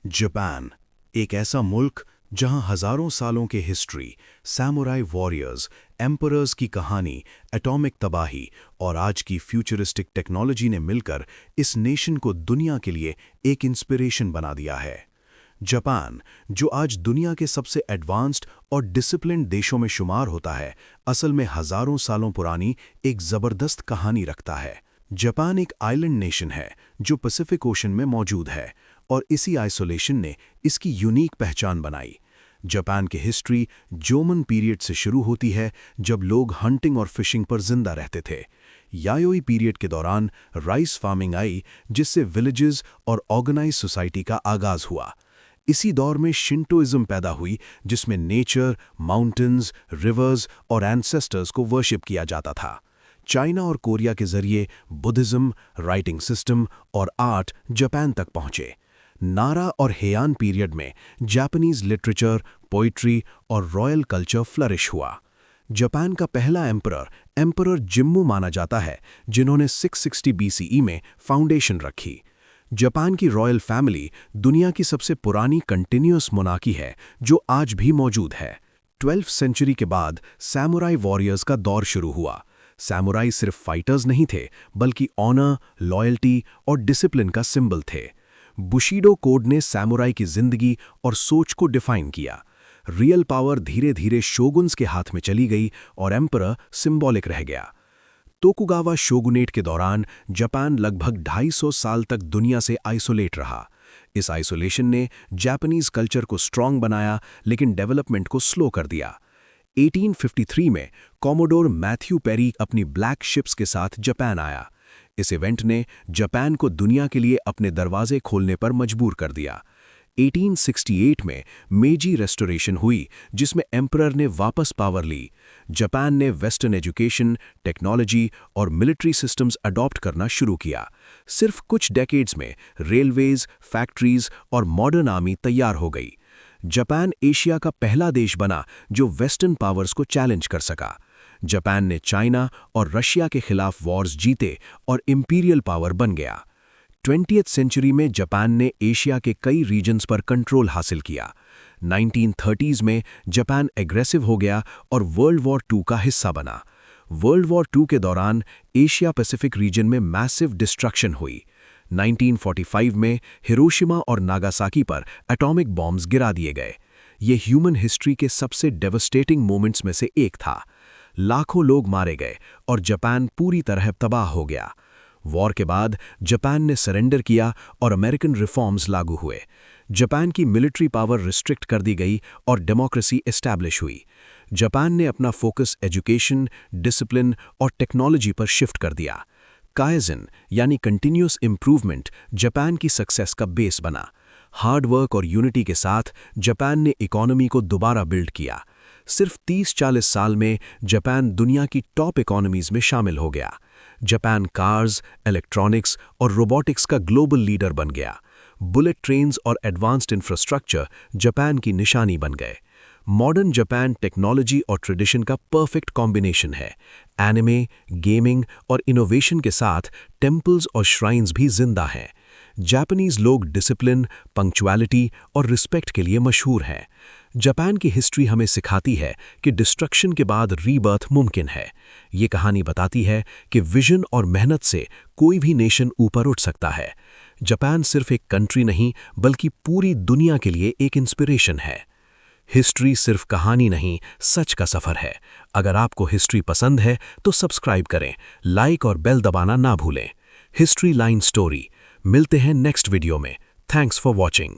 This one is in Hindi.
जापान एक ऐसा मुल्क जहां हजारों सालों के हिस्ट्री, सैमुराई वॉरियर्स, एम्परर्स की कहानी, एटॉमिक तबाही और आज की फ्यूचरिस्टिक टेक्नोलॉजी ने मिलकर इस नेशन को दुनिया के लिए एक इंस्पिरेशन बना दिया है। जापान, जो आज दुनिया के सबसे एडवांस्ड और डिसिप्लिन्ड देशों में शुमार होता है, असल में हजारों सालों पुरानी एक जबरदस्त कहानी रखता है। जापान एक आइलैंड नेशन है जो पैसिफिक ओशन में मौजूद है और इसी आइसोलेशन ने इसकी यूनिक पहचान बनाई। जापान की हिस्ट्री जोमन पीरियड से शुरू होती है, जब लोग हंटिंग और फिशिंग पर जिंदा रहते थे। यायोई पीरियड के दौरान राइस फार्मिंग आई, जिससे विलेजेस और ऑर्गेनाइज सोसाइटी का आगाज हुआ। इसी दौर में शिंटोइज्म पैदा हुई, जिसमें नेचर, माउंटेन्स, रिवर्स और एंसेस्टर्स को वर्शिप किया जाता था। चाइना और कोरिया के जरिए बुद्धिज्म, राइटिंग सिस्टम और आर्ट जापान तक पहुंचे। नारा और हेयान पीरियड में जापानीज लिटरेचर, पोइट्री और रॉयल कल्चर फ्लरिश हुआ। जापान का पहला एम्परर जिम्मू माना जाता है, जिन्होंने 660 बीसीई में फाउंडेशन रखी। जापान की रॉयल फैमिली दुनिया की सबसे पुरानी कंटिन्यूअस मोनार्की है, जो आज भी मौजूद है। 12वीं सेंचुरी के बाद सैमुराई वॉरियर्स का दौर शुरू हुआ। सैमुराई सिर्फ फाइटर्स नहीं थे, बल्कि ऑनर, लॉयल्टी और डिसिप्लिन का सिंबल थे। बुशीडो कोड ने सैमुराई की जिंदगी और सोच को डिफाइन किया। रियल पावर धीरे धीरे शोगुन्स के हाथ में चली गई और एम्परर सिंबॉलिक रह गया। तोकुगावा शोगुनेट के दौरान जापान लगभग 250 साल तक दुनिया से आइसोलेट रहा। इस आइसोलेशन ने जापानीज कल्चर को स्ट्रांग बनाया, लेकिन डेवलपमेंट को स्लो कर दिया। 1853 में कॉमोडोर मैथ्यू पेरी अपनी ब्लैक शिप्स के साथ जापान आया। इस इवेंट ने जापान को दुनिया के लिए अपने दरवाजे खोलने पर मजबूर कर दिया। 1868 में मेजी रेस्टोरेशन हुई, जिसमें एम्परर ने वापस पावर ली। जापान ने वेस्टर्न एजुकेशन, टेक्नोलॉजी और मिलिट्री सिस्टम्स अडॉप्ट करना शुरू किया। सिर्फ कुछ डेकेड्स में रेलवेज, फैक्ट्रीज और मॉडर्न आर्मी तैयार हो गई। जापान एशिया का पहला देश बना जो वेस्टर्न पावर्स को चैलेंज कर सका। जापान ने चाइना और रशिया के खिलाफ वॉर्स जीते और इंपीरियल पावर बन गया। 20वीं सेंचुरी में जापान ने एशिया के कई रीजन्स पर कंट्रोल हासिल किया। 1930s में जापान एग्रेसिव हो गया और वर्ल्ड वॉर II का हिस्सा बना। वर्ल्ड वॉर II के दौरान एशिया पैसिफिक रीजन में मैसिव डिस्ट्रक्शन हुई। 1945 में हिरोशिमा और नागासाकी पर एटॉमिक बॉम्ब्स गिरा दिए गए। ये ह्यूमन हिस्ट्री के सबसे डेवस्टेटिंग मोमेंट्स में से एक था। लाखों लोग मारे गए और जापान पूरी तरह तबाह हो गया। वॉर के बाद जापान ने सरेंडर किया और अमेरिकन रिफॉर्म्स लागू हुए। जापान की मिलिट्री पावर रिस्ट्रिक्ट कर दी गई और डेमोक्रेसी एस्टैब्लिश हुई। जापान ने अपना फोकस एजुकेशन, डिसिप्लिन और टेक्नोलॉजी पर शिफ्ट कर दिया। काइज़न यानी कंटिन्यूअस इंप्रूवमेंट जापान की सक्सेस का बेस बना। हार्ड वर्क और यूनिटी के साथ जापान ने इकोनॉमी को दोबारा बिल्ड किया। सिर्फ 30-40 साल में जापान दुनिया की टॉप इकोनॉमीज में शामिल हो गया। जापान कार्स, इलेक्ट्रॉनिक्स और रोबोटिक्स का ग्लोबल लीडर बन गया। बुलेट ट्रेन्स और एडवांस्ड इंफ्रास्ट्रक्चर जापान की निशानी बन गए। मॉडर्न जापान टेक्नोलॉजी और ट्रेडिशन का परफेक्ट कॉम्बिनेशन है। एनिमे, गेमिंग और इनोवेशन के साथ टेम्पल्स और श्राइन्स भी जिंदा हैं। जापानीज लोग डिसिप्लिन, पंक्चुअलिटी और रिस्पेक्ट के लिए मशहूर हैं। जापान की हिस्ट्री हमें सिखाती है कि डिस्ट्रक्शन के बाद रीबर्थ मुमकिन है। ये कहानी बताती है कि विजन और मेहनत से कोई भी नेशन ऊपर उठ सकता है। जापान सिर्फ एक कंट्री नहीं, बल्कि पूरी दुनिया के लिए एक इंस्पिरेशन है। हिस्ट्री सिर्फ कहानी नहीं, सच का सफर है। अगर आपको हिस्ट्री पसंद है तो सब्सक्राइब करें, लाइक और बेल दबाना ना भूलें। History line story. मिलते हैं नेक्स्ट वीडियो में। Thanks for watching.